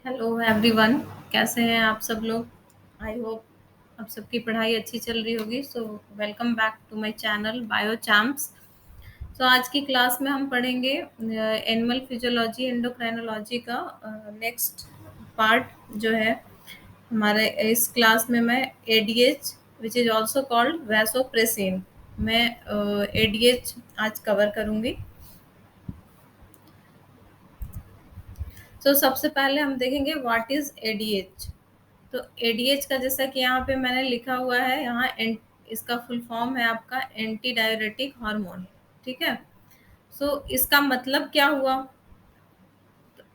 Hello everyone. कैसे हैं आप सब लोग? आई होप आप सबकी पढ़ाई अच्छी चल रही होगी। So welcome back to my channel bio champs. So आज की क्लास में हम पढ़ेंगे एनिमल फिजियोलॉजी एंडोक्राइनोलॉजी का नेक्स्ट पार्ट जो है हमारे इस क्लास में। मैं ADH which is also called vasopressin, मैं एडीएच आज कवर करूंगी। तो सबसे पहले हम देखेंगे व्हाट इज एडीएच। तो एडीएच का जैसा कि यहाँ पे मैंने लिखा हुआ है, यहाँ इसका फुल फॉर्म है आपका एंटी डाययूरेटिक हार्मोन। ठीक है। सो इसका मतलब क्या हुआ?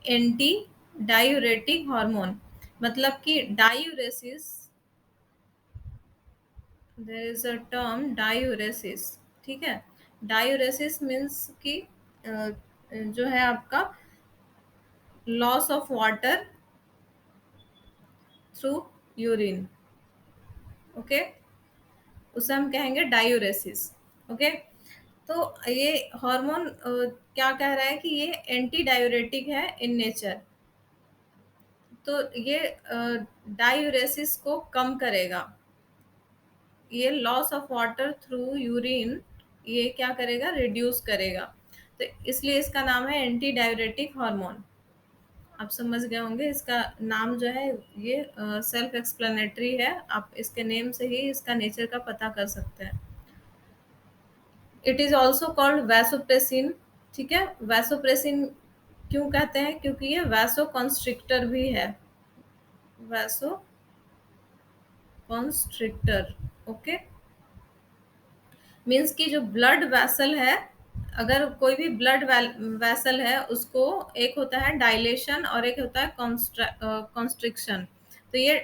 एंटी डाययूरेटिक हार्मोन मतलब कि diuresis, there is a term diuresis. ठीक है। डायूरेसिस मीन्स कि जो है आपका loss of water through urine. Okay, उसे हम कहेंगे डायूरेसिस। ओके। तो ये हार्मोन क्या कह रहा है कि ये एंटी डायूरेटिक है इन नेचर। तो ये डायूरेसिस को कम करेगा, ये loss of water through urine ये क्या करेगा, रिड्यूस करेगा। तो इसलिए इसका नाम है एंटी डायूरेटिक हार्मोन। आप समझ गए होंगे इसका नाम जो है, ये सेल्फ एक्सप्लेनेटरी है। आप इसके नेम से ही इसका नेचर का पता कर सकते हैं। It is also called vasopressin. ठीक है। वैसोप्रेसिन क्यों कहते हैं? क्योंकि ये वैसो कॉन्स्ट्रिक्टर भी है। Vaso constrictor. ओके, मीन्स कि जो ब्लड वेसल है, अगर कोई भी ब्लड वेसल है उसको एक होता है डायलेशन और एक होता है कॉन्स्ट्रिक्शन। तो ये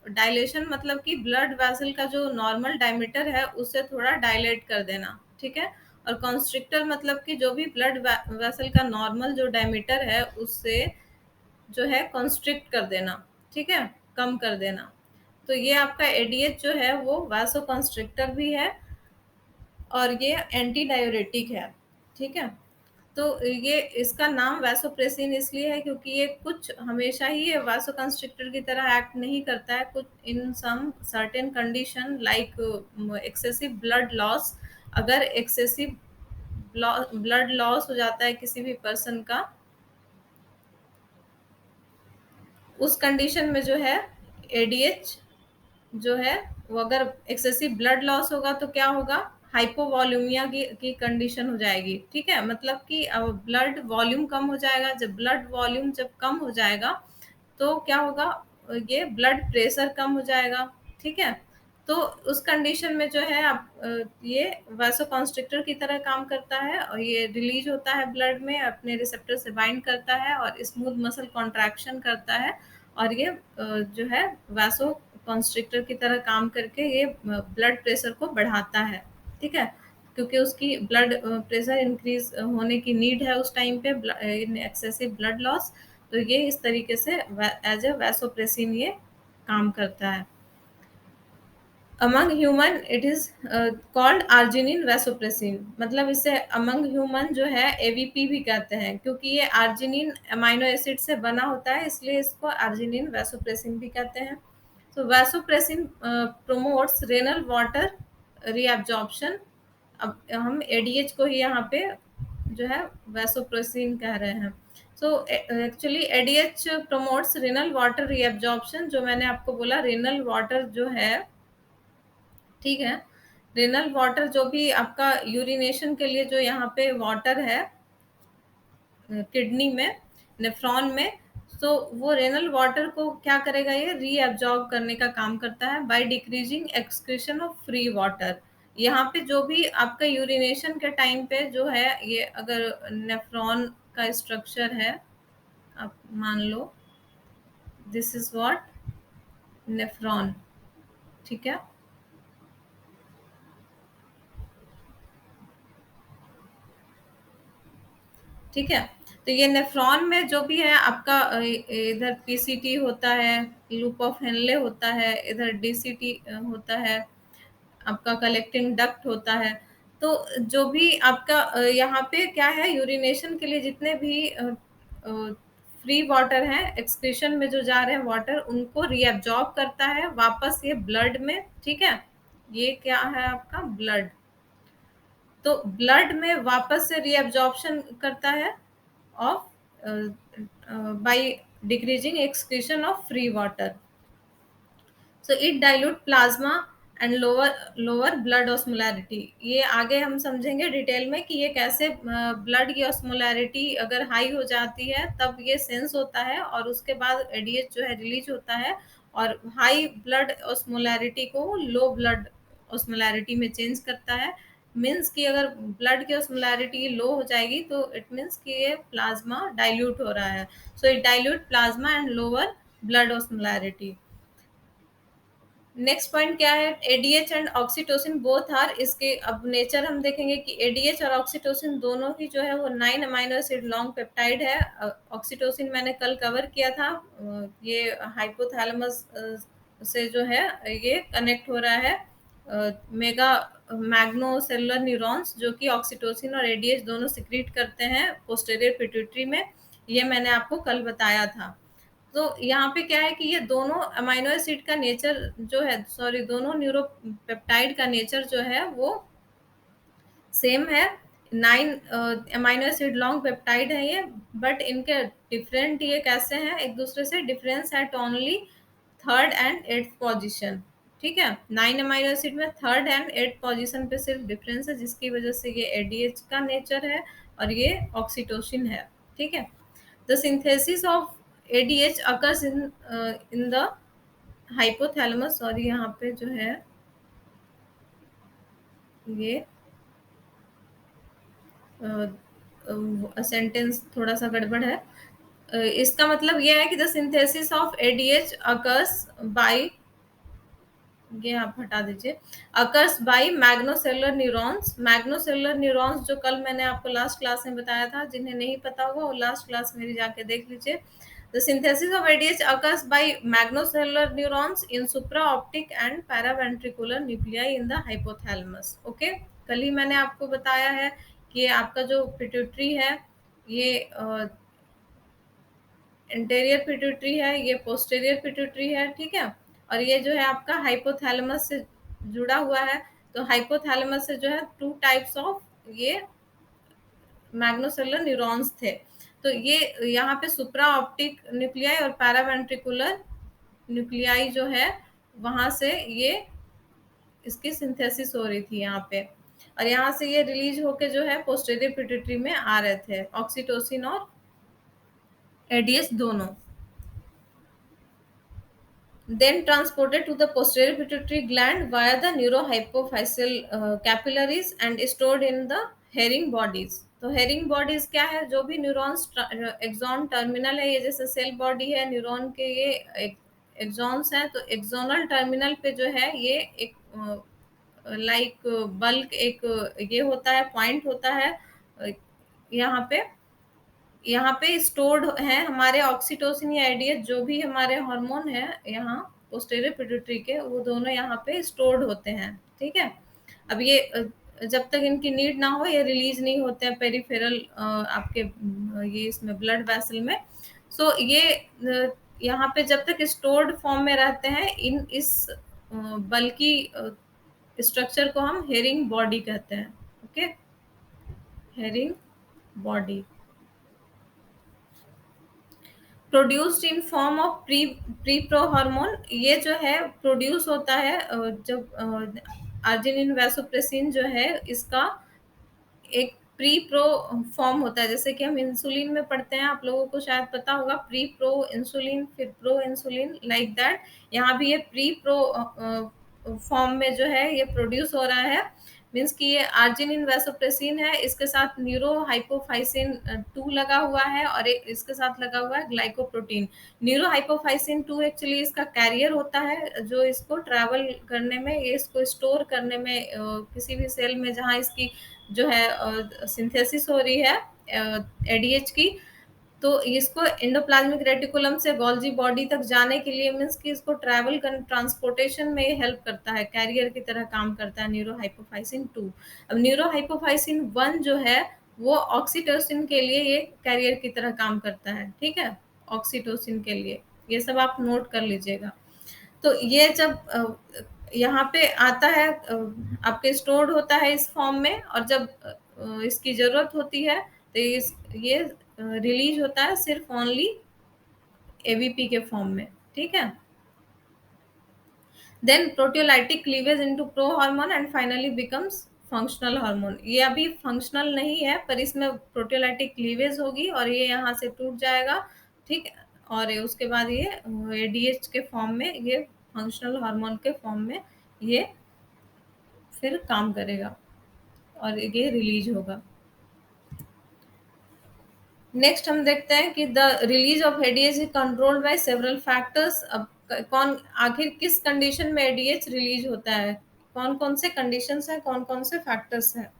डायलेशन मतलब कि ब्लड वेसल का जो नॉर्मल डायमीटर है उससे थोड़ा डायलेट कर देना। ठीक है। और कॉन्स्ट्रिक्टर मतलब कि जो भी ब्लड वेसल का नॉर्मल जो डायमीटर है उससे जो है कॉन्स्ट्रिक्ट कर देना। ठीक है, कम कर देना। तो ये आपका एडीएच जो है वो वासो कॉन्स्ट्रिक्टर भी है और ये एंटी डायूरेटिक है। ठीक है। तो ये इसका नाम वैसोप्रेसिन इसलिए है क्योंकि ये कुछ हमेशा ही ये वासोकंस्ट्रिक्टर की तरह एक्ट नहीं करता है। कुछ in some certain condition like excessive blood loss, अगर एक्सेसिव ब्लड लॉस हो जाता है किसी भी पर्सन का, उस कंडीशन में जो है एडीएच जो है वो, अगर एक्सेसिव ब्लड लॉस होगा तो क्या होगा, हाइपोवॉल्यूमिया की कंडीशन हो जाएगी। ठीक है, मतलब कि ब्लड वॉल्यूम कम हो जाएगा। जब ब्लड वॉल्यूम जब कम हो जाएगा तो क्या होगा, ये ब्लड प्रेशर कम हो जाएगा। ठीक है। तो उस कंडीशन में जो है आप ये वासोकॉन्स्ट्रिक्टर की तरह काम करता है और ये रिलीज होता है ब्लड में, अपने रिसेप्टर से बाइंड करता है और स्मूथ मसल कॉन्ट्रैक्शन करता है। और ये जो है वासो कॉन्स्ट्रिक्टर की तरह काम करके ये ब्लड प्रेशर को बढ़ाता है। ठीक है, क्योंकि उसकी ब्लड प्रेशर इंक्रीज होने की नीड है उस टाइम पे, इन एक्सेसिव ब्लड लॉस। तो ये इस तरीके से एज ए वैसोप्रेसिन ये काम करता है। Among human it is called arginine vasopressin, मतलब इसे अमंग ह्यूमन जो है एवीपी भी कहते हैं, क्योंकि ये आर्जिनिन अमाइनो एसिड से बना होता है, इसलिए इसको आर्जिनिन वैसोप्रेसिन भी कहते हैं। तो vasopressin promotes renal water reabsorption. अब हम एडीएच को ही यहाँ पे जो है वैसोप्रेसिन कह रहे हैं। So actually ADH promotes renal water reabsorption, जो मैंने आपको बोला रेनल वाटर जो है, ठीक है, रेनल वाटर जो भी आपका यूरिनेशन के लिए जो यहाँ पे वाटर है किडनी में, नेफ्रॉन में, तो वो रेनल वाटर को क्या करेगा, ये रीअब्जॉर्ब करने का काम करता है by decreasing excretion of free water. यहाँ पे जो भी आपका यूरिनेशन के टाइम पे जो है, ये अगर नेफ्रॉन का स्ट्रक्चर है, आप मान लो दिस इज व्हाट नेफ्रॉन। ठीक है। ठीक है। तो ये नेफ्रॉन में जो भी है आपका इधर पीसीटी होता है, लूप ऑफ हेनले होता है, इधर डीसीटी होता है, आपका कलेक्टिंग डक्ट होता है। तो जो भी आपका यहाँ पे क्या है, यूरिनेशन के लिए जितने भी फ्री वाटर है, एक्सक्रीशन में जो जा रहे हैं वाटर, उनको रीअब्जॉर्ब करता है वापस ये ब्लड में, ठीक है। ये क्या है आपका ब्लड, तो ब्लड में वापस से रीअब्जॉर्प्शन करता है of by decreasing excretion of free water. So it dilute plasma and lower blood osmolarity. ये आगे हम समझेंगे डिटेल में कि ये कैसे ब्लड की ऑस्मोलैरिटी अगर हाई हो जाती है तब ये सेंस होता है और उसके बाद एडीएच जो है रिलीज होता है और हाई ब्लड ऑस्मोलैरिटी को लो ब्लड ऑस्मोलैरिटी में चेंज करता है। मीन्स कि अगर ब्लड की ऑस्मोलैरिटी लो हो जाएगी तो इट मीन्स कि ये प्लाज्मा डाइल्यूट हो रहा है। So it dilute plasma and lower blood osmolarity. Next point क्या है, ADH and oxytocin both are, इसके अब नेचर हम देखेंगे कि एडीएच और ऑक्सीटोसिन दोनों ही जो है वो 9 अमाइनो एसिड लॉन्ग पेप्टाइड है। ऑक्सीटोसिन मैंने कल कवर किया था, ये हाइपोथैलेमस से जो है ये कनेक्ट हो रहा है मेगा मैग्नोसेलुलर न्यूरॉन्स, जो कि ऑक्सीटोसिन और एडीएच दोनों सिक्रीट करते हैं पोस्टीरियर पिट्यूटरी में, ये मैंने आपको कल बताया था। तो यहाँ पे क्या है कि ये दोनों अमाइनो एसिड का नेचर जो है, सॉरी दोनों न्यूरोपेप्टाइड का नेचर जो है वो सेम है। 9 अमाइनो एसिड लॉन्ग पेप्टाइड है ये, बट इनके डिफरेंट ये कैसे हैं एक दूसरे से, difference at only third and eighth position, ठीक है। 9 अमाइनो एसिड में थर्ड एंड एट्थ पोजीशन पे सिर्फ डिफरेंस है, जिसकी वजह से ये एडीएच का नेचर है और ये ऑक्सीटोसिन है, ठीक है। The synthesis of ADH occurs in the hypothalamus, और यहाँ पे जो है ये सेंटेंस थोड़ा सा गड़बड़ है। इसका मतलब ये है कि the synthesis of ADH occurs by, ये आप हटा दीजिए, अकर्स बाय मैग्नोसेलुलर न्यूरॉन्स। मैग्नोसेलुलर न्यूरॉन्स जो कल मैंने आपको लास्ट क्लास में बताया था, जिन्हें नहीं पता होगा वो लास्ट क्लास मेरी जाके देख लीजिए। The synthesis of ADH occurs by magnocellular neurons in supraoptic and paraventricular nuclei in the hypothalamus. Okay, कल ही मैंने आपको बताया है कि आपका जो पिट्यूटरी है ये इंटीरियर पिट्यूटरी है, ये पोस्टीरियर पिट्यूटरी है, ठीक है। और ये जो है आपका हाइपोथैलेमस से जुड़ा हुआ है। तो हाइपोथैलेमस से जो है 2 टाइप्स ऑफ ये मैग्नोसेलुलर न्यूरॉन्स थे। तो ये यहाँ पे सुप्रा ऑप्टिक न्यूक्लियाई और पैरावेंट्रिकुलर न्यूक्लियाई जो है वहां से ये इसकी सिंथेसिस हो रही थी यहाँ पे, और यहाँ से ये रिलीज होके जो है पोस्टीरियर पिट्यूटरी में आ रहे थे ऑक्सीटोसिन और एडीएच दोनों। Then transported to the posterior pituitary gland via the neurohypophyseal capillaries and stored in the herring bodies। तो हेरिंग बॉडीज क्या है, जो भी न्यूरॉन्स एक्सॉन टर्मिनल है, ये जैसे सेल बॉडी है न्यूरॉन के, ये एक्सॉन्स हैं, तो एक्सोनल टर्मिनल पे जो है ये एक लाइक बल्क एक ये होता है, पॉइंट होता है यहाँ पे, यहाँ पे स्टोर्ड है हमारे ऑक्सीटोसिन या एडीएच, जो भी हमारे हार्मोन है यहाँ पोस्टीरियर पिट्यूटरी के, वो दोनों यहाँ पे स्टोर्ड होते हैं, ठीक है। अब ये जब तक इनकी नीड ना हो ये रिलीज नहीं होते हैं पेरिफेरल आपके ये इसमें ब्लड वेसल में। सो ये यहाँ पे जब तक स्टोर्ड फॉर्म में रहते हैं, इस बल्कि स्ट्रक्चर को हम हेरिंग बॉडी कहते हैं। Okay, herring body produced in form of pre pro hormone, ये जो है प्रोड्यूस होता है जब आर्जिनिन वैसोप्रेसिन जो है इसका एक प्री प्रो फॉर्म होता है, जैसे कि हम इंसुलिन में पढ़ते हैं, आप लोगों को शायद पता होगा प्री प्रो इंसुलिन फिर प्रो इंसुलिन, लाइक दैट यहाँ भी ये प्री प्रो फॉर्म में जो है ये प्रोड्यूस हो रहा है। मीन्स कि ये आर्जिनिन वैसोप्रेसिन है, इसके साथ न्यूरो हाइपोफाइसिन 2 लगा हुआ है और एक इसके साथ लगा हुआ है ग्लाइकोप्रोटीन। न्यूरो हाइपोफाइसिन 2 एक्चुअली इसका कैरियर होता है, जो इसको ट्रैवल करने में, ये इसको स्टोर करने में किसी भी सेल में जहाँ इसकी जो है सिंथेसिस हो रही है एडीएच की, तो इसको एंडोप्लाज्मिक रेटिकुलम से गोल्जी बॉडी तक जाने के लिए, मीन्स कि इसको ट्रैवल कर ट्रांसपोर्टेशन में हेल्प करता है, कैरियर की तरह काम करता है न्यूरो हाइपोफाइसिन 2। अब न्यूरो हाइपोफाइसिन 1 जो है वो ऑक्सीटोसिन के लिए ये कैरियर की तरह काम करता है, ठीक है। ऑक्सीटोसिन के लिए। ये सब आप नोट कर लीजिएगा। तो ये जब यहाँ पे आता है, आपके स्टोर्ड होता है इस फॉर्म में, और जब इसकी जरूरत होती है तो ये रिलीज होता है सिर्फ ओनली एवीपी के फॉर्म में। ठीक है। Then proteolytic cleavage into pro hormone and finally becomes functional hormone. ये अभी फंक्शनल नहीं है, पर इसमें प्रोटियोलाइटिक क्लीवेज होगी और ये यहाँ से टूट जाएगा। ठीक है। और उसके बाद ये एडीएच के फॉर्म में, ये फंक्शनल हार्मोन के फॉर्म में ये फिर काम करेगा और ये रिलीज होगा। नेक्स्ट हम देखते हैं कि the release of ADH is controlled by several factors. अब कौन, आखिर किस कंडीशन में एडीएच रिलीज होता है, कौन कौन से कंडीशंस हैं, कौन कौन से फैक्टर्स हैं।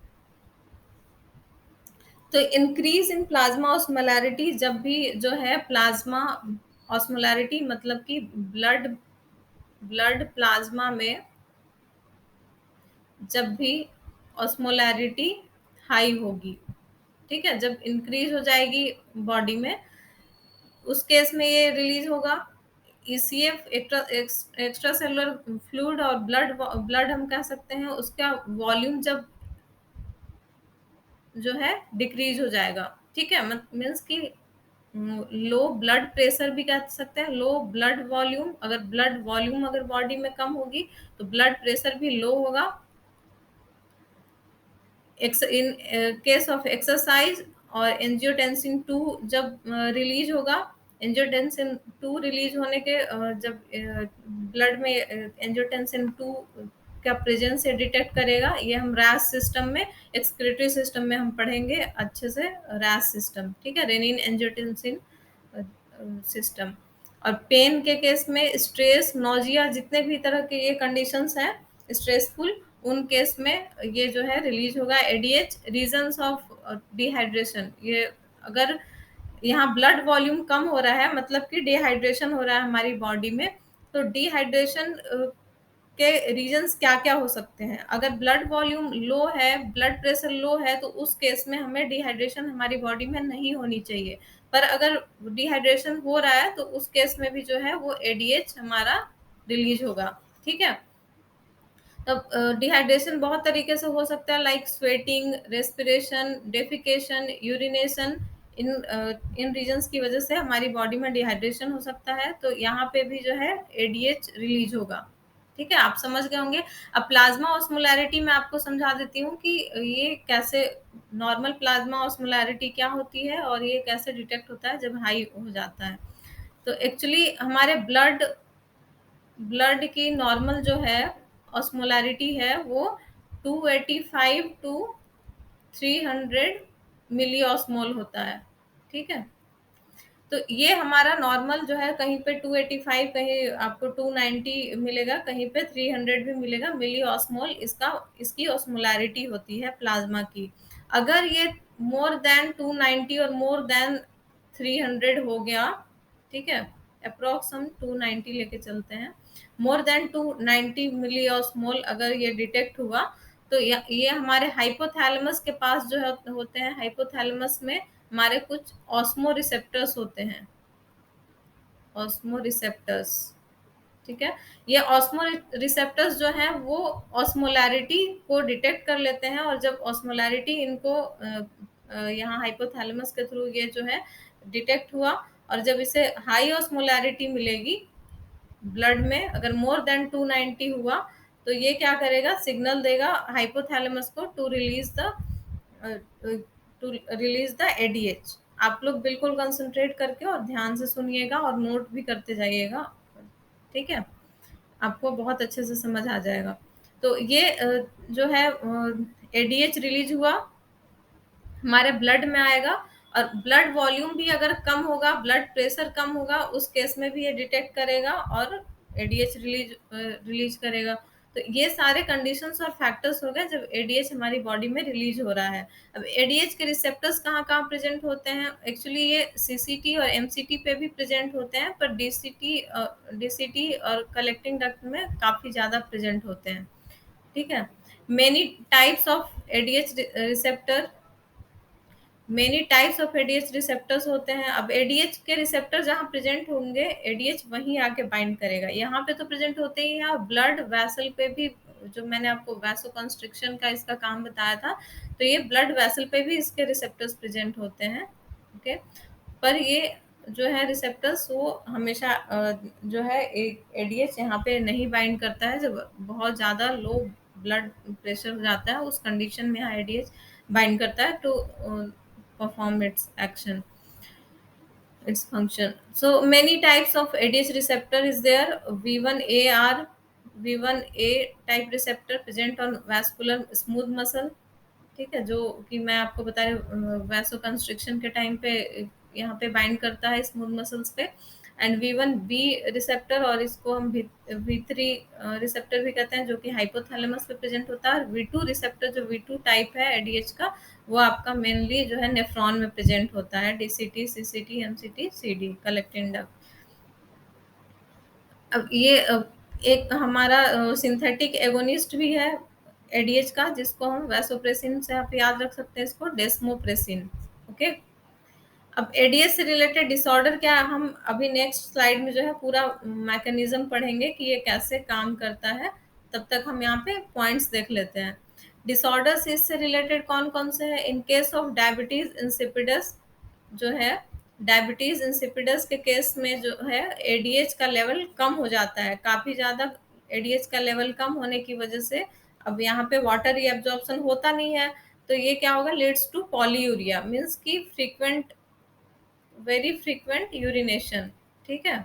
तो इंक्रीज इन प्लाज्मा ऑस्मोलैरिटी, जब भी जो है प्लाज्मा ऑस्मोलैरिटी मतलब कि ब्लड ब्लड प्लाज्मा में जब भी ऑस्मोलैरिटी हाई होगी, ठीक है, जब इंक्रीज हो जाएगी बॉडी में, उस केस में ये रिलीज होगा। ईसीएफ एक्स्ट्रा सेलुलर फ्लूइड और ब्लड ब्लड हम कह सकते हैं, उसका वॉल्यूम जब जो है डिक्रीज हो जाएगा। ठीक है। मीन्स कि लो ब्लड प्रेशर भी कह सकते हैं, लो ब्लड वॉल्यूम, अगर ब्लड वॉल्यूम अगर बॉडी में कम होगी तो ब्लड प्रेशर भी लो होगा। इन केस ऑफ एक्सरसाइज, और एंजियोटेंसिन 2 जब रिलीज होगा, एंजियोटेंसिन 2 रिलीज होने के जब ब्लड में एंजियोटेंसिन 2 का प्रेजेंस से डिटेक्ट करेगा, ये हम रैस सिस्टम में, एक्सक्रीटरी सिस्टम में हम पढ़ेंगे अच्छे से, रैस सिस्टम। ठीक है, रेनिन एंजियोटेंसिन सिस्टम। और पेन के केस में, स्ट्रेस, नोजिया, जितने भी तरह के ये कंडीशंस हैं स्ट्रेसफुल, उन केस में ये जो है रिलीज होगा एडीएच। रीजंस ऑफ डिहाइड्रेशन, ये अगर यहाँ ब्लड वॉल्यूम कम हो रहा है मतलब कि डिहाइड्रेशन हो रहा है हमारी बॉडी में, तो डिहाइड्रेशन के रीजंस क्या क्या हो सकते हैं। अगर ब्लड वॉल्यूम लो है, ब्लड प्रेशर लो है, तो उस केस में हमें डिहाइड्रेशन हमारी बॉडी में नहीं होनी चाहिए। पर अगर डिहाइड्रेशन हो रहा है तो उस केस में भी जो है वो एडीएच हमारा रिलीज होगा। ठीक है। तब डिहाइड्रेशन बहुत तरीके से हो सकता है, like sweating, respiration, defecation, urination. इन रीजंस की वजह से हमारी बॉडी में डिहाइड्रेशन हो सकता है, तो यहाँ पे भी जो है एडीएच रिलीज होगा। ठीक है, आप समझ गए होंगे। अब प्लाज्मा ऑस्मोलैरिटी मैं आपको समझा देती हूँ कि ये कैसे, नॉर्मल प्लाज्मा ऑस्मोलैरिटी क्या होती है और ये कैसे डिटेक्ट होता है जब हाई हो जाता है। तो एक्चुअली हमारे ब्लड की नॉर्मल जो है ऑस्मोलैरिटी है वो 285 टू 300 मिली ऑस्मोल होता है। ठीक है। तो ये हमारा नॉर्मल जो है, कहीं पे 285, कहीं आपको 290 मिलेगा, कहीं पे 300 भी मिलेगा मिली ऑस्मोल, इसकी ऑस्मोलैरिटी होती है प्लाज्मा की। अगर ये मोर देन 290 और मोर देन 300 हो गया, ठीक है, अप्रोक्स हम 290 लेके चलते हैं, मोर देन 290 मिली ऑस्मोल अगर ये डिटेक्ट हुआ, तो ये हमारे हाइपोथैलेमस के पास जो है होते हैं। हाइपोथैलेमस में हमारे कुछ ऑस्मो रिसेप्टर्स होते हैं, ऑस्मो रिसेप्टर्स। ठीक है। ये ऑस्मो रिसेप्टर्स जो हैं वो ऑस्मोलैरिटी को डिटेक्ट कर लेते हैं, और जब ऑस्मोलैरिटी इनको यहाँ हाइपोथैलेमस के थ्रू ये जो है डिटेक्ट हुआ, और जब इसे हाई ऑस्मोलैरिटी मिलेगी ब्लड में, अगर मोर देन 290 हुआ, तो ये क्या करेगा, सिग्नल देगा हाइपोथैलेमस को टू रिलीज द एडीएच। आप लोग बिल्कुल कंसंट्रेट करके और ध्यान से सुनिएगा और नोट भी करते जाइएगा। ठीक है, आपको बहुत अच्छे से समझ आ जाएगा। तो ये जो है एडीएच रिलीज हुआ, हमारे ब्लड में आएगा, और ब्लड वॉल्यूम भी अगर कम होगा, ब्लड प्रेशर कम होगा, उस केस में भी ये डिटेक्ट करेगा और एडीएच रिलीज करेगा। तो ये सारे कंडीशंस और फैक्टर्स हो गए जब एडीएच हमारी बॉडी में रिलीज हो रहा है। अब एडीएच के रिसेप्टर्स कहाँ कहाँ प्रेजेंट होते हैं, एक्चुअली ये सीसीटी और एमसीटी पे भी प्रेजेंट होते हैं, पर डीसीटी और कलेक्टिंग डक्ट में काफी ज्यादा प्रेजेंट होते हैं। ठीक है। Many types of ADH receptor many types of ADH receptors होते हैं। अब एडीएच के रिसेप्टर जहाँ प्रेजेंट होंगे, एडीएच वहीं आके बाइंड करेगा। यहाँ पे तो प्रेजेंट होते ही हैं, ब्लड वेसल पे भी, जो मैंने आपको वैसो कंस्ट्रिक्शन का इसका काम बताया था, तो ये ब्लड वेसल पे भी इसके रिसेप्टर्स प्रेजेंट होते हैं। ओके, पर ये जो है रिसेप्टर्स वो हमेशा जो है एडीएच यहाँ पे नहीं बाइंड करता है। जब बहुत ज़्यादा लो ब्लड प्रेशर हो जाता है, उस कंडीशन में यहाँ एडीएच बाइंड करता है to perform its action, its function. So many types of ADH receptor is there. V1AR, V1A type receptor present on vascular smooth muscle, ठीक है, जो कि मैं आपको बता रही वैसो कंस्ट्रिक्शन के टाइम पे यहाँ पे बाइंड करता है स्मूथ मसल्स पे। एंड V1B रिसेप्टर, और इसको हम V3 रिसेप्टर भी कहते हैं, जो कि हाइपोथैलेमस पे प्रेजेंट होता है। V2 रिसेप्टर, जो V2 टाइप है एडीएच का, वो आपका मेनली जो है नेफ्रॉन में प्रेजेंट होता है, DCT, CCT, MCT, CD, collecting duct. अब ये एक हमारा सिंथेटिक एगोनिस्ट भी है एडीएच का, जिसको हम वैसोप्रेसिन से आप याद रख सकते हैं इसको, डेस्मोप्रेसिन। ओके, अब एडीएच से रिलेटेड डिसऑर्डर क्या है, हम अभी नेक्स्ट स्लाइड में जो है पूरा मैकेनिज्म पढ़ेंगे कि ये कैसे काम करता है। तब तक हम यहाँ पे पॉइंट्स देख लेते हैं। डिसऑर्डर्स इससे रिलेटेड कौन कौन से हैं? In case of diabetes insipidus, जो है डायबिटीज इंसिपिडस के केस में जो है एडीएच का लेवल कम हो जाता है, काफी ज्यादा। एडीएच का लेवल कम होने की वजह से अब यहाँ पे वाटर रीअब्जॉर्प्शन होता नहीं है, तो ये क्या होगा, लीड्स टू पॉलीयूरिया, मीन्स की फ्रीक्वेंट, वेरी फ्रीक्वेंट यूरिनेशन। ठीक है,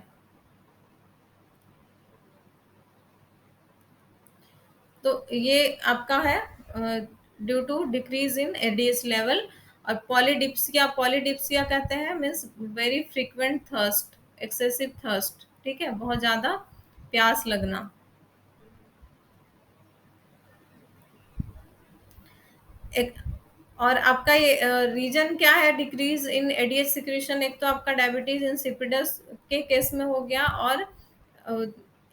तो ये आपका है due to decrease in ADH level. और पॉलीडिप्सिया, पॉलीडिप्सिया कहते हैं means very frequent thirst, excessive thirst, ठीक है, बहुत ज्यादा प्यास लगना। एक और आपका ये रीजन क्या है डिक्रीज इन एडीएच सिक्रीशन? एक तो आपका डायबिटीज इंसिपिडस के केस में हो गया, और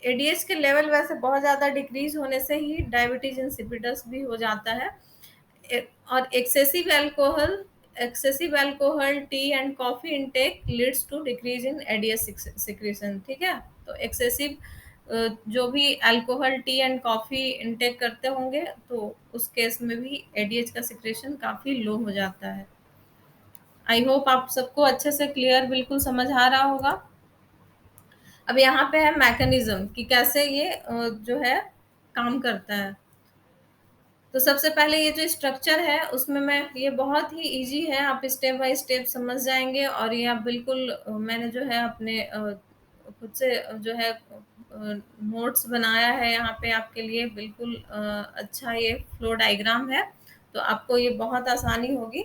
एडीएच के लेवल वैसे बहुत ज़्यादा डिक्रीज होने से ही डायबिटीज इंसिपिडस भी हो जाता है। और excessive alcohol tea and coffee intake leads to decrease in ADH secretion. ठीक है, तो एक्सेसिव जो भी alcohol tea and coffee intake करते होंगे, तो उस केस में भी एडीएच का सिक्रेशन काफी लो हो जाता है। आई होप आप सबको अच्छे से क्लियर बिल्कुल समझ आ रहा होगा। अब यहाँ पे है मैकेनिज्म कि कैसे ये जो है काम करता है। तो सबसे पहले ये जो स्ट्रक्चर है उसमें मैं, ये बहुत ही इजी है, आप स्टेप बाय स्टेप समझ जाएंगे। और ये आप बिल्कुल मैंने जो है अपने खुद से जो है नोट्स बनाया है यहाँ पे आपके लिए, बिल्कुल अच्छा ये फ्लो डायग्राम है, तो आपको ये बहुत आसानी होगी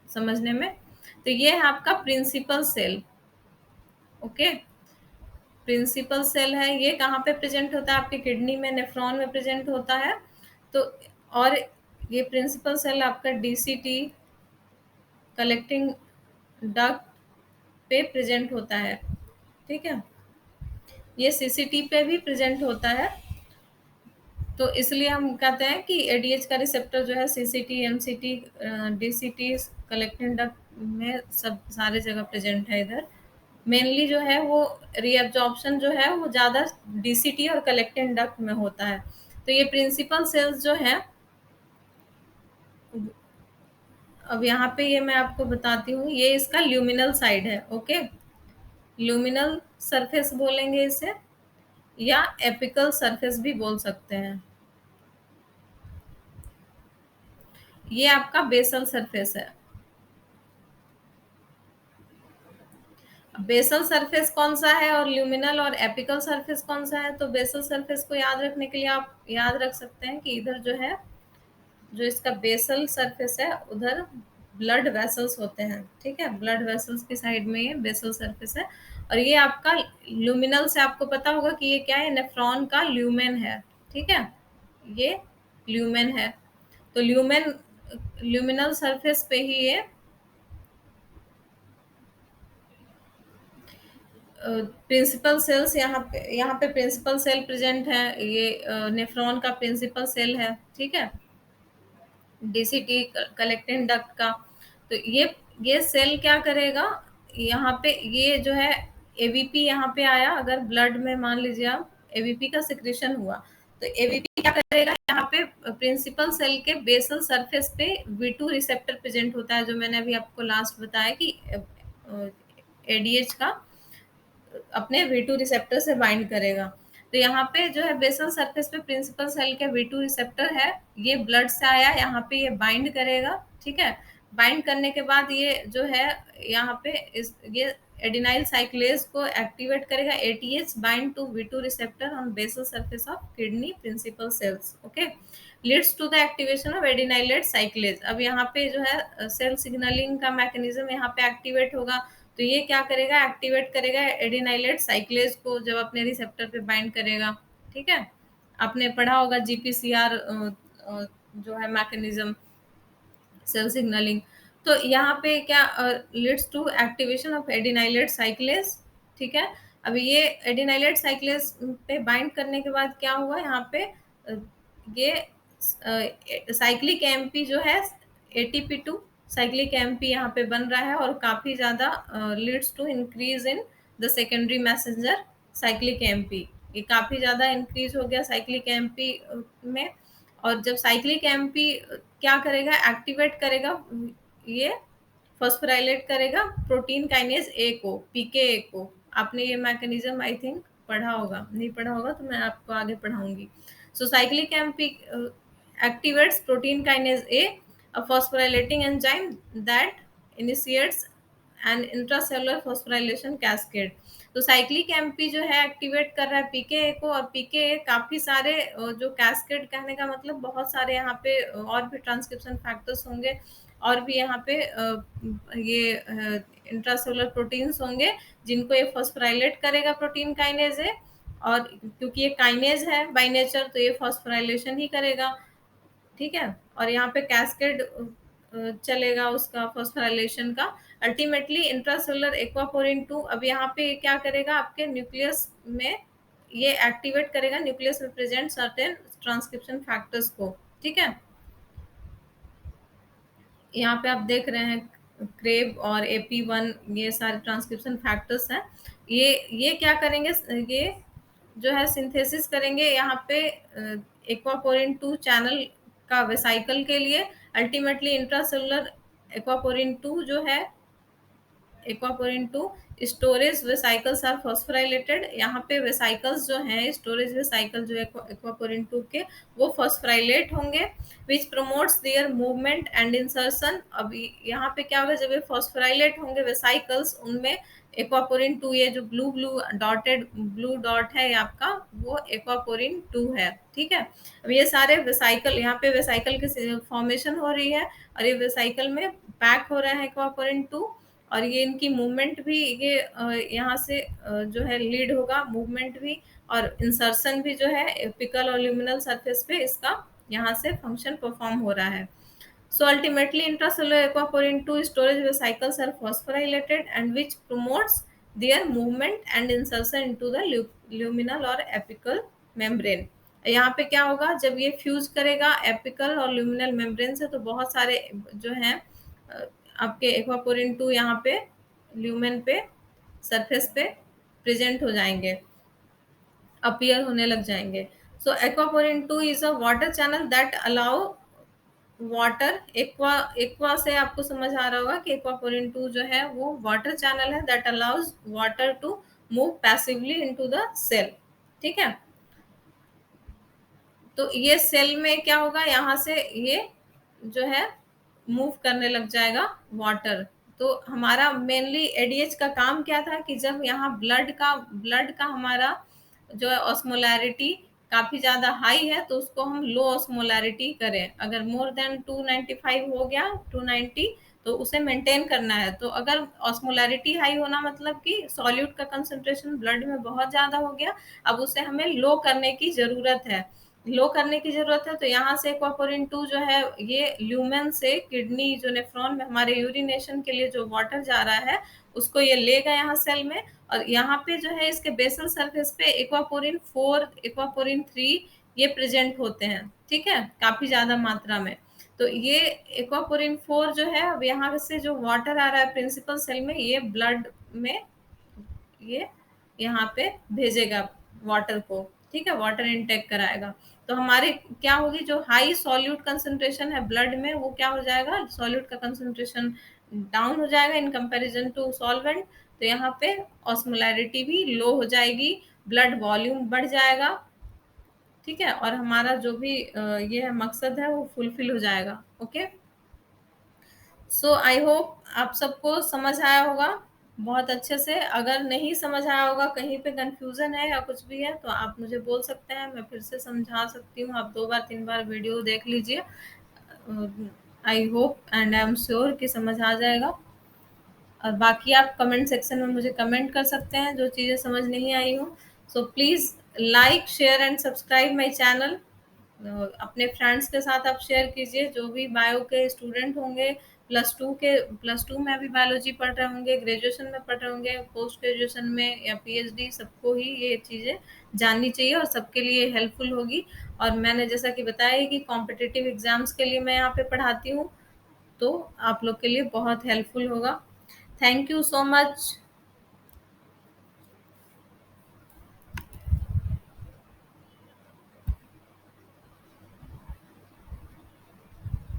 समझने में। तो ये है आपका principal cell. Okay, principal cell है, ये कहाँ पे प्रेजेंट होता है? आपकी किडनी में, नेफ्रॉन में प्रेजेंट होता है। तो और ये प्रिंसिपल सेल आपका डीसीटी, कलेक्टिंग डक्ट पे प्रेजेंट होता है। ठीक है, ये सीसीटी पे भी प्रेजेंट होता है। तो इसलिए हम कहते हैं कि एडीएच का रिसेप्टर जो है CCT, MCT, DCT, collecting duct में सब सारे जगह प्रेजेंट है। इधर मेनली जो है वो रीअब्जॉर्प्शन जो है वो ज़्यादा डीसीटी और कलेक्टिंग डक्ट में होता है। तो ये प्रिंसिपल सेल्स जो है, अब यहाँ पे ये मैं आपको बताती हूँ, ये इसका ल्यूमिनल साइड है। ओके, ल्यूमिनल सरफेस बोलेंगे इसे, या एपिकल सरफेस भी बोल सकते हैं। ये आपका बेसल सरफेस है। बेसल सरफेस कौन सा है और ल्यूमिनल और एपिकल सरफेस कौन सा है? तो बेसल सरफेस को याद रखने के लिए आप याद रख सकते हैं कि इधर जो है, जो इसका बेसल सरफेस है, उधर ब्लड वेसल्स होते हैं। ठीक है, ब्लड वेसल्स की साइड में ये बेसल सरफेस है। और ये आपका ल्यूमिनल से आपको पता होगा कि ये क्या है, नेफ्रॉन का ल्यूमेन है। ठीक है, ये ल्यूमेन है। तो ल्यूमिनल सरफेस पे ही ये प्रिंसिपल सेल्स, यहाँ पे प्रिंसिपल सेल प्रेजेंट है। ये नेफ्रॉन का प्रिंसिपल सेल है। ठीक है, डीसीटी कलेक्टिंग डक्ट का। तो ये सेल क्या करेगा, यहाँ पे ये जो है एवीपी यहाँ पे आया, अगर ब्लड में मान लीजिए आप एवीपी का सिक्रेशन हुआ, तो एवीपी क्या करेगा, यहाँ पे प्रिंसिपल सेल के बेसल सरफेस पे V2 रिसेप्टर प्रेजेंट होता है, जो मैंने अभी आपको लास्ट बताया कि एडीएच का अपने V2 रिसेप्टर से बाइंड करेगा। तो यहाँ पे जो है बेसल सरफेस पे प्रिंसिपल सेल के V2 रिसेप्टर है, ये ब्लड से आया, यहाँ पे ये बाइंड करेगा, ठीक है। बाइंड करने के बाद ये जो है यहाँ पे ये एडिनाइल साइक्लेज को एक्टिवेट करेगा, ADH bind to V2 receptor on basal surface of kidney principal cells, okay, leads to the activation of adenylate cyclase. अब यहाँ पे जो है सेल सिग्नलिंग का मैकेनिज्म यहाँ पे एक्टिवेट होगा, तो ये क्या करेगा, एक्टिवेट करेगा एडिनाइलेट साइक्लेज को जब अपने रिसेप्टर पे बाइंड करेगा, ठीक है। आपने पढ़ा होगा जीपीसीआर जो है मैकेनिज्म सेल सिग्नलिंग। तो यहाँ पे क्या leads to activation of adenylate cyclase, ठीक है। अभी ये एडिनाइलेट साइक्लेज पे बाइंड करने के बाद क्या हुआ, यहाँ पे ये साइक्लिक एमपी जो है ATP2 साइक्लिक एमपी यहाँ पे बन रहा है, और काफी ज्यादा leads to increase in the secondary messenger cyclic AMP, ये काफी ज्यादा इंक्रीज हो गया साइक्लिक एमपी में। और जब साइक्लिक एमपी क्या करेगा, एक्टिवेट करेगा, ये फॉस्फोराइलेट करेगा प्रोटीन काइनेज ए को, पीके को। आपने ये मैकेनिज्म आई थिंक पढ़ा होगा, नहीं पढ़ा होगा तो मैं आपको आगे पढ़ाऊंगी। So cyclic AMP activates protein kinase A, a phosphorylating enzyme that initiates an intracellular phosphorylation cascade। तो साइक्लिक एमपी जो है एक्टिवेट कर रहा है पीके को, और पीके काफी सारे जो कैस्केड, कहने का मतलब बहुत सारे यहाँ पे और भी ट्रांसक्रिप्शन फैक्टर्स होंगे, और भी यहाँ पे ये इंट्रासेलुलर प्रोटीन्स होंगे जिनको ये फॉस्फोराइलेट करेगा प्रोटीन काइनेज है, और क्योंकि ये काइनेज है बाय नेचर तो ये फॉस्फोराइलेशन ही करेगा, ठीक है। और यहाँ पे कैस्केड चलेगा उसका फॉस्फोराइलेशन का, अल्टीमेटली इंट्रासेलुलर एक्वापोरिन 2 अब यहाँ पे क्या करेगा, आपके न्यूक्लियस में ये एक्टिवेट करेगा, न्यूक्लियस में प्रेजेंट सर्टेन ट्रांसक्रिप्शन फैक्टर्स को, ठीक है। यहाँ पे आप देख रहे हैं क्रेब और AP1, ये सारे ट्रांसक्रिप्शन फैक्टर्स हैं। ये क्या करेंगे, ये जो है सिंथेसिस करेंगे यहाँ पे एक्वापोरिन 2 चैनल का वेसाइकल के लिए। अल्टीमेटली इंट्रासेलुलर एक्वापोरिन 2 जो है, aquaporin 2 storage vesicles are phosphorylated, यहाँ पे वेसाइकल्स जो हैं स्टोरेज वेसाइकल जो है एक्वापोरिन 2 के, वो फॉस्फोराइलेट होंगे, which promotes their movement and insertion. अब यहाँ पे क्या होगा, जब ये फॉस्फोराइलेट होंगे वेसाइकल्स, उनमें एक्वापोरिन 2, ये जो blue blue dotted blue dot है आपका, वो एक्वापोरिन 2 है, ठीक है। अब ये सारे वेसाइकल, यहाँ पे वेसाइकल की फॉर्मेशन हो रही है, और ये वेसाइकल में पैक हो रहे हैं एक्वापोरिन 2, और ये इनकी मूवमेंट भी ये यहाँ से जो है लीड होगा मूवमेंट भी, और इंसर्शन भी जो है एपिकल और ल्यूमिनल सरफेस पे इसका यहाँ से फंक्शन परफॉर्म हो रहा है। So ultimately, intracellular aquaporin 2 storage vesicles are phosphorylated, and which promotes their movement and insertion into the luminal और apical membrane। यहाँ पे क्या होगा, जब ये फ्यूज करेगा एपिकल और ल्यूमिनल मेम्ब्रेन से, तो बहुत सारे जो हैं आपके एक्वापोरिन 2 यहाँ पे ल्यूमेन पे सरफेस पे प्रेजेंट हो जाएंगे, अपीयर होने लग जाएंगे। So aquaporin 2 is a water channel that allow water, aqua से आपको समझ आ रहा होगा कि एक्वापोरिन 2 जो है वो वाटर चैनल है that allows water to move passively into the cell, ठीक है। तो ये सेल में क्या होगा, यहाँ से ये जो है मूव करने लग जाएगा वाटर। तो हमारा मेनली एडीएच का काम क्या था कि जब यहाँ ब्लड का हमारा जो है ऑस्मोलैरिटी काफी ज्यादा हाई है, तो उसको हम लो ऑस्मोलैरिटी करें। अगर मोर देन 295 हो गया, 290, तो उसे मेंटेन करना है। तो अगर ऑस्मोलैरिटी हाई होना मतलब कि सॉल्यूट का कंसंट्रेशन ब्लड में बहुत ज्यादा हो गया, अब उसे हमें लो करने की जरूरत है, लो करने की जरूरत है। तो यहाँ से एक्वापोरिन 2 जो है ये ल्यूमेन से किडनी जो नेफ्रॉन में हमारे यूरिनेशन के लिए जो वाटर जा रहा है, उसको ये लेगा यहाँ सेल में, और यहाँ पे जो है इसके बेसल सरफेस पे एक्वापोरिन 4, एक्वापोरिन 3 ये प्रेजेंट होते हैं, ठीक है, काफी ज्यादा मात्रा में। तो ये एक्वापोरिन 4 जो है, अब यहाँ से जो वाटर आ रहा है प्रिंसिपल सेल में, ये ब्लड में ये यहाँ पे भेजेगा वाटर को, ठीक है, वाटर इनटेक कराएगा। तो हमारे क्या होगी, जो हाई सॉल्यूट कंसंट्रेशन है ब्लड में, वो क्या हो जाएगा, सॉल्यूट का कंसंट्रेशन डाउन हो जाएगा इन कंपैरिजन टू सॉल्वेंट। तो यहाँ पे ऑस्मोलैरिटी भी लो हो जाएगी, ब्लड वॉल्यूम बढ़ जाएगा, ठीक है, और हमारा जो भी ये है मकसद है वो फुलफिल हो जाएगा। ओके, सो आई होप आप सबको समझ आया होगा बहुत अच्छे से। अगर नहीं समझ आया होगा, कहीं पे कंफ्यूजन है या कुछ भी है, तो आप मुझे बोल सकते हैं, मैं फिर से समझा सकती हूँ। आप 2 बार 3 बार वीडियो देख लीजिए। I hope and I am sure कि समझ आ जाएगा। और बाकी आप कमेंट सेक्शन में मुझे कमेंट कर सकते हैं जो चीज़ें समझ नहीं आई हो। So please like share and subscribe my channel. अपने फ्रेंड्स के साथ आप शेयर कीजिए, जो भी बायो के स्टूडेंट होंगे, प्लस टू में अभी बायोलॉजी पढ़ रहे होंगे, ग्रेजुएशन में पढ़ रहे होंगे, पोस्ट ग्रेजुएशन में या पीएचडी, सबको ही ये चीज़ें जाननी चाहिए और सबके लिए हेल्पफुल होगी। और मैंने जैसा कि बताया कि कॉम्पिटिटिव एग्जाम्स के लिए मैं यहाँ पे पढ़ाती हूँ, तो आप लोग के लिए बहुत हेल्पफुल होगा। Thank you so much.